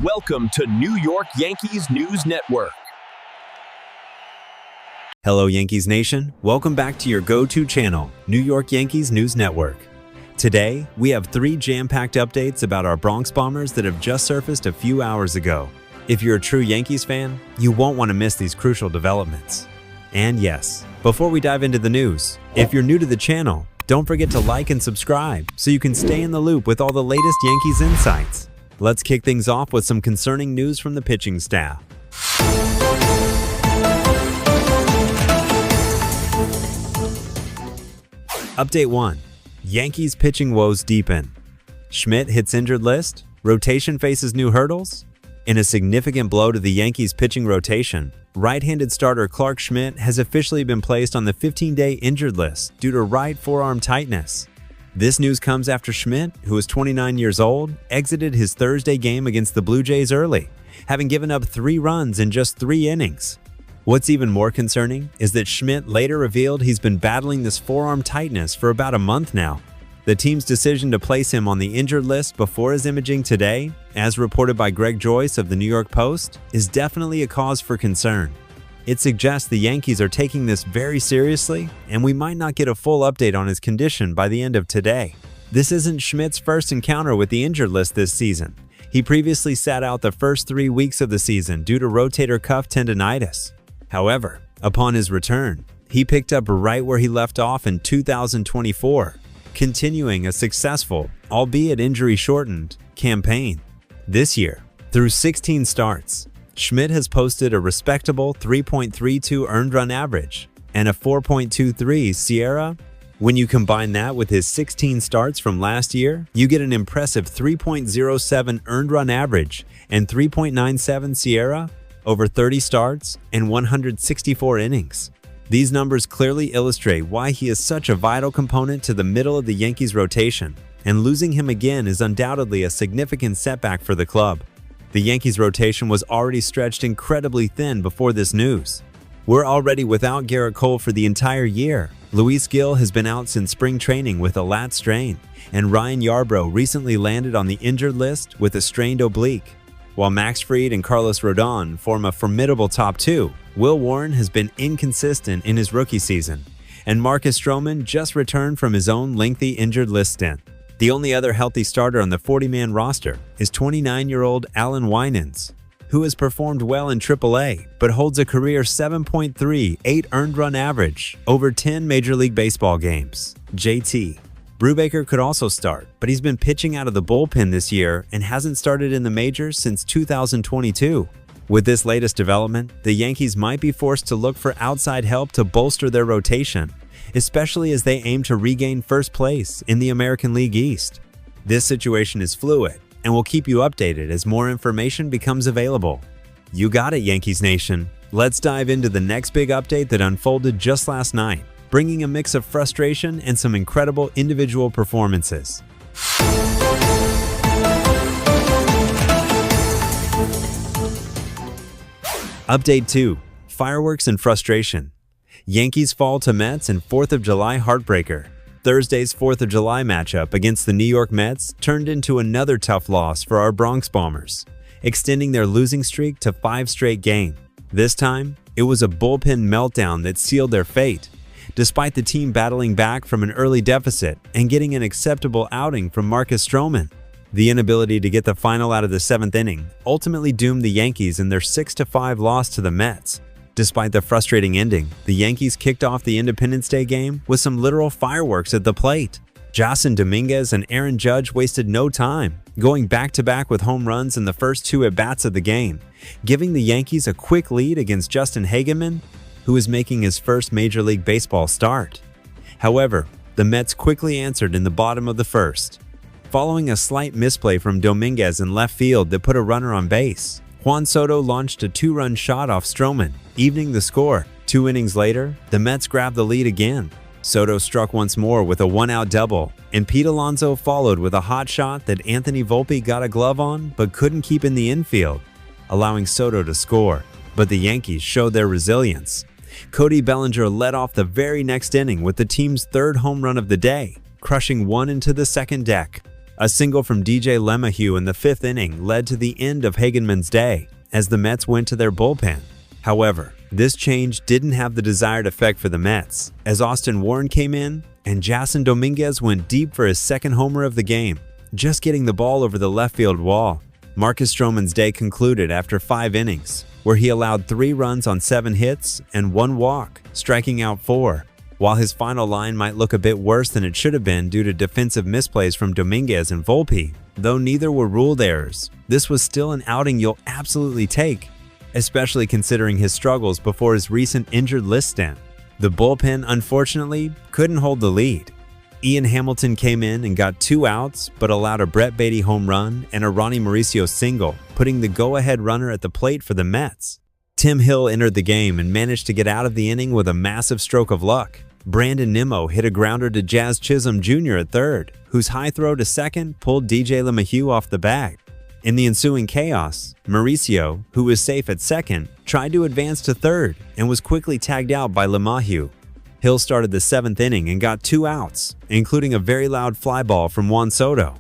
Welcome to New York Yankees News Network. Hello, Yankees Nation. Welcome back to your go-to channel, New York Yankees News Network. Today, we have 3 jam-packed updates about our Bronx Bombers that have just surfaced a few hours ago. If you're a true Yankees fan, you won't want to miss these crucial developments. And yes, before we dive into the news, if you're new to the channel, don't forget to like and subscribe so you can stay in the loop with all the latest Yankees insights. Let's kick things off with some concerning news from the pitching staff. Update 1. Yankees pitching woes deepen. Schmidt hits injured list, rotation faces new hurdles. In a significant blow to the Yankees pitching rotation, right-handed starter Clarke Schmidt has officially been placed on the 15-day injured list due to right forearm tightness. This news comes after Schmidt, who is 29 years old, exited his Thursday game against the Blue Jays early, having given up 3 runs in just 3 innings. What's even more concerning is that Schmidt later revealed he's been battling this forearm tightness for about a month now. The team's decision to place him on the injured list before his imaging today, as reported by Greg Joyce of the New York Post, is definitely a cause for concern. It suggests the Yankees are taking this very seriously, and we might not get a full update on his condition by the end of today. This isn't Schmidt's first encounter with the injured list this season. He previously sat out the first 3 weeks of the season due to rotator cuff tendonitis. However, upon his return, he picked up right where he left off in 2024, continuing a successful, albeit injury-shortened, campaign. This year, through 16 starts, Schmidt has posted a respectable 3.32 earned run average and a 4.23 SIERA. When you combine that with his 16 starts from last year, you get an impressive 3.07 earned run average and 3.97 SIERA over 30 starts and 164 innings. These numbers clearly illustrate why he is such a vital component to the middle of the Yankees rotation, and losing him again is undoubtedly a significant setback for the club. The Yankees rotation was already stretched incredibly thin before this news. We're already without Garrett Cole for the entire year. Luis Gil has been out since spring training with a lat strain, and Ryan Yarbrough recently landed on the injured list with a strained oblique. While Max Fried and Carlos Rodon form a formidable top 2, Will Warren has been inconsistent in his rookie season, and Marcus Stroman just returned from his own lengthy injured list stint. The only other healthy starter on the 40-man roster is 29-year-old Alan Winans, who has performed well in AAA but holds a career 7.38 earned run average over 10 Major League Baseball games. JT Brubaker could also start, but he's been pitching out of the bullpen this year and hasn't started in the majors since 2022. With this latest development, the Yankees might be forced to look for outside help to bolster their rotation, especially as they aim to regain first place in the American League East. This situation is fluid, and we'll keep you updated as more information becomes available. You got it, Yankees Nation. Let's dive into the next big update that unfolded just last night, bringing a mix of frustration and some incredible individual performances. Update 2. Fireworks and frustration. Yankees fall to Mets in 4th of July heartbreaker. Thursday's 4th of July matchup against the New York Mets turned into another tough loss for our Bronx Bombers, extending their losing streak to 5 straight games. This time, it was a bullpen meltdown that sealed their fate, despite the team battling back from an early deficit and getting an acceptable outing from Marcus Stroman. The inability to get the final out of the 7th inning ultimately doomed the Yankees in their 6-5 loss to the Mets. Despite the frustrating ending, the Yankees kicked off the Independence Day game with some literal fireworks at the plate. Jason Dominguez and Aaron Judge wasted no time, going back-to-back with home runs in the first 2 at-bats of the game, giving the Yankees a quick lead against Justin Hageman, who is making his first Major League Baseball start. However, the Mets quickly answered in the bottom of the 1st. Following a slight misplay from Dominguez in left field that put a runner on base, Juan Soto launched a 2-run shot off Stroman, evening the score. 2 innings later, the Mets grabbed the lead again. Soto struck once more with a 1-out double, and Pete Alonso followed with a hot shot that Anthony Volpe got a glove on but couldn't keep in the infield, allowing Soto to score. But the Yankees showed their resilience. Cody Bellinger led off the very next inning with the team's 3rd home run of the day, crushing one into the second deck. A single from DJ LeMahieu in the 5th inning led to the end of Hagenman's day as the Mets went to their bullpen. However, this change didn't have the desired effect for the Mets, as Austin Warren came in and Jason Dominguez went deep for his second homer of the game, just getting the ball over the left field wall. Marcus Stroman's day concluded after 5 innings, where he allowed 3 runs on 7 hits and 1 walk, striking out 4. While his final line might look a bit worse than it should have been due to defensive misplays from Dominguez and Volpe, though neither were ruled errors, this was still an outing you'll absolutely take, especially considering his struggles before his recent injured list stint. The bullpen, unfortunately, couldn't hold the lead. Ian Hamilton came in and got 2 outs, but allowed a Brett Beatty home run and a Ronnie Mauricio single, putting the go-ahead runner at the plate for the Mets. Tim Hill entered the game and managed to get out of the inning with a massive stroke of luck. Brandon Nimmo hit a grounder to Jazz Chisholm Jr. at third, whose high throw to second pulled DJ LeMahieu off the bag. In the ensuing chaos, Mauricio, who was safe at second, tried to advance to third and was quickly tagged out by LeMahieu. Hill started the 7th inning and got 2 outs, including a very loud fly ball from Juan Soto.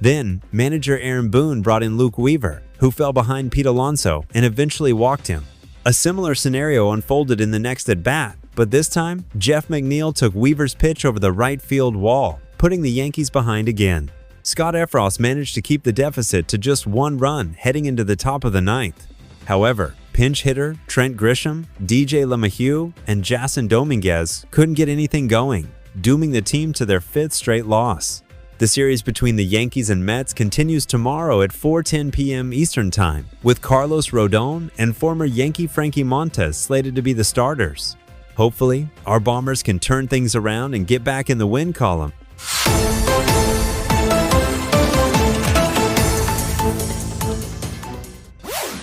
Then, manager Aaron Boone brought in Luke Weaver, who fell behind Pete Alonso and eventually walked him. A similar scenario unfolded in the next at-bat, but this time, Jeff McNeil took Weaver's pitch over the right field wall, putting the Yankees behind again. Scott Effross managed to keep the deficit to just 1 run heading into the top of the 9th. However, pinch hitter Trent Grisham, DJ LeMahieu, and Jason Dominguez couldn't get anything going, dooming the team to their 5th straight loss. The series between the Yankees and Mets continues tomorrow at 4:10 p.m. Eastern Time, with Carlos Rodon and former Yankee Frankie Montas slated to be the starters. Hopefully, our Bombers can turn things around and get back in the win column.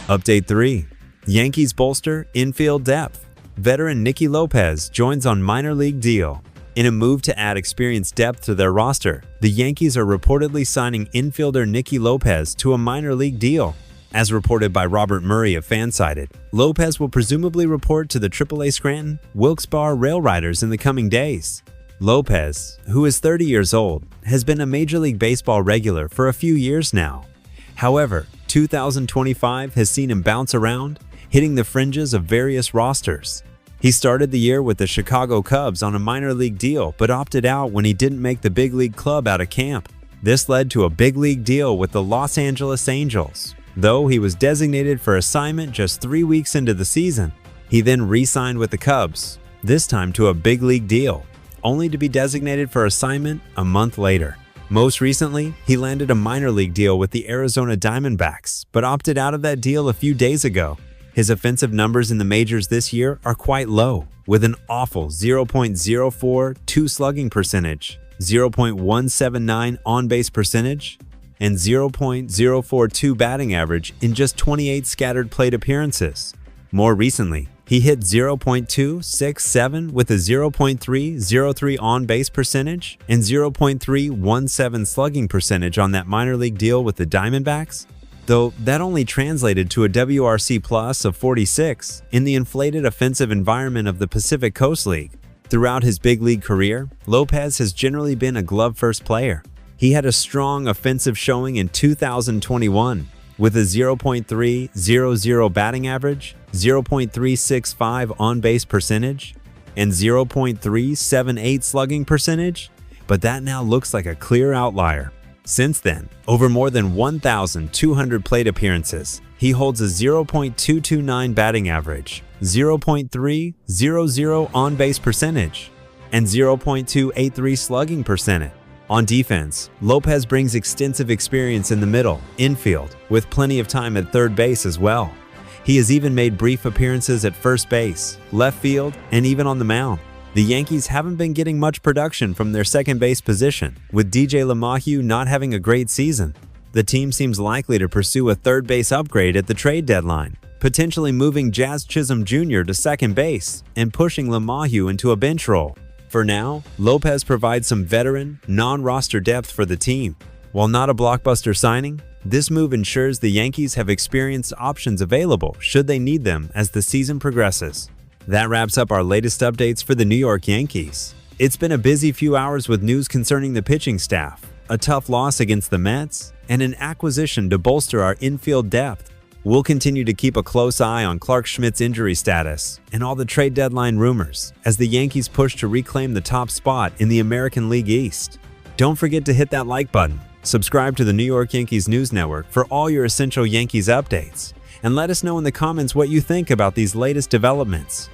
Update 3. Yankees bolster infield depth. Veteran Nicky Lopez joins on minor league deal. In a move to add experienced depth to their roster, the Yankees are reportedly signing infielder Nicky Lopez to a minor league deal. As reported by Robert Murray of Fansided, Lopez will presumably report to the AAA Scranton Wilkes-Barre Rail Riders in the coming days. Lopez, who is 30 years old, has been a Major League Baseball regular for a few years now. However, 2025 has seen him bounce around, hitting the fringes of various rosters. He started the year with the Chicago Cubs on a minor league deal but opted out when he didn't make the big league club out of camp. This led to a big league deal with the Los Angeles Angels. Though he was designated for assignment just 3 weeks into the season, he then re-signed with the Cubs, this time to a big league deal, only to be designated for assignment a month later. Most recently, he landed a minor league deal with the Arizona Diamondbacks, but opted out of that deal a few days ago. His offensive numbers in the majors this year are quite low, with an awful 0.042 slugging percentage, 0.179 on-base percentage, and 0.042 batting average in just 28 scattered plate appearances. More recently, he hit 0.267 with a 0.303 on-base percentage and 0.317 slugging percentage on that minor league deal with the Diamondbacks, though that only translated to a WRC plus of 46 in the inflated offensive environment of the Pacific Coast League. Throughout his big league career, Lopez has generally been a glove-first player. He had a strong offensive showing in 2021 with a 0.300 batting average, 0.365 on-base percentage, and 0.378 slugging percentage, but that now looks like a clear outlier. Since then, over more than 1,200 plate appearances, he holds a 0.229 batting average, 0.300 on-base percentage, and 0.283 slugging percentage. On defense, Lopez brings extensive experience in the middle, infield, with plenty of time at third base as well. He has even made brief appearances at first base, left field, and even on the mound. The Yankees haven't been getting much production from their second base position, with DJ LeMahieu not having a great season. The team seems likely to pursue a third base upgrade at the trade deadline, potentially moving Jazz Chisholm Jr. to second base and pushing LeMahieu into a bench role. For now, Lopez provides some veteran, non-roster depth for the team. While not a blockbuster signing, this move ensures the Yankees have experienced options available should they need them as the season progresses. That wraps up our latest updates for the New York Yankees. It's been a busy few hours with news concerning the pitching staff, a tough loss against the Mets, and an acquisition to bolster our infield depth. We'll continue to keep a close eye on Clarke Schmidt's injury status and all the trade deadline rumors as the Yankees push to reclaim the top spot in the American League East. Don't forget to hit that like button, subscribe to the New York Yankees News Network for all your essential Yankees updates, and let us know in the comments what you think about these latest developments.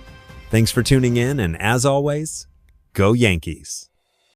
Thanks for tuning in, and as always, go Yankees!